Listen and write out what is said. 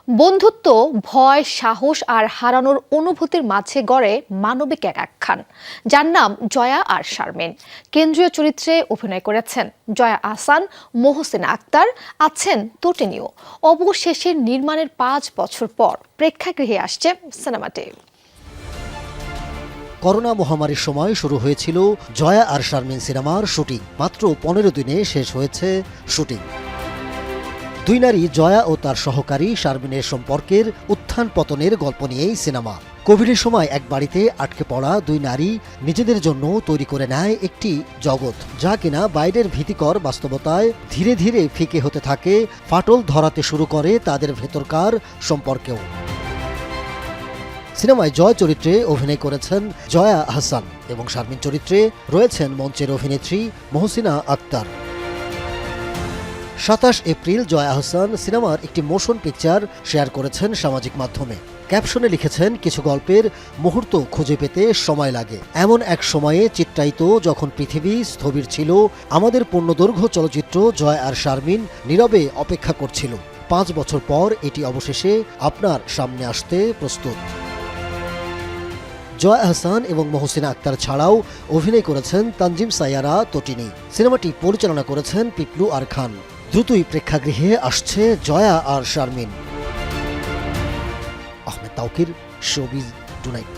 বন্ধুত্ব, ভয়, সাহস আর হারানোর অনুভূতির মাঝে গড়ে মানবিক এক আখ্যান, যার নাম জয়া আর শারমিন। কেন্দ্রীয় চরিত্রে অভিনয় করেছেন জয়া আহসান, মহসিনা আক্তার, আছেন তটিনীও। অবশেষে নির্মাণের 5 বছর পর প্রেক্ষাগৃহে আসছে সিনেমাটি। করোনা মহামারীর সময় শুরু হয়েছিল জয়া আর শারমিন সিনেমার শুটিং। মাত্র 15 দিনে শেষ হয়েছে শুটিং। দুই নারী জয়া ও তার সহকারী শারমিনের সম্পর্কের উত্থান পতনের গল্প নিয়েই সিনেমা। কোভিডের সময় এক বাড়িতে আটকে পড়া দুই নারী নিজেদের জন্য তৈরি করে নেয় একটি জগৎ, যা কিনা বাইরের ভীতিকর বাস্তবতায় ধীরে ধীরে ফিকে হতে থাকে, ফাটল ধরাতে শুরু করে তাদের ভেতরকার সম্পর্কেও। সিনেমায় জয় চরিত্রে অভিনয় করেছেন জয়া আহসান এবং শারমিন চরিত্রে রয়েছেন মঞ্চের অভিনেত্রী মহসিনা আক্তার। 27 এপ্রিল জয়া আহসান সিনেমার একটি মোশন পিকচার শেয়ার করেছেন সামাজিক মাধ্যমে। ক্যাপশনে লিখেছেন, কিছু গল্পের মুহূর্ত খুঁজে পেতে সময় লাগে। এমন এক সময়ে চিত্রায়িত যখন পৃথিবী স্থবির ছিল, আমাদের পূর্ণদৈর্ঘ্য চলচ্চিত্র জয় আর শারমিন নীরবে অপেক্ষা করছিল। 5 বছর পর এটি অবশেষে আপনার সামনে আসতে প্রস্তুত। জয়া আহসান এবং মহসিনা আক্তার ছাড়াও অভিনয় করেছেন তানজিম সাইয়ারা, তটিনী। সিনেমাটি পরিচালনা করেছেন পিপলু আর খান। দ্রুতই প্রেক্ষাগৃহে আসছে জয়া আর শারমিন। Ahmed Taukir, showbiz tonight.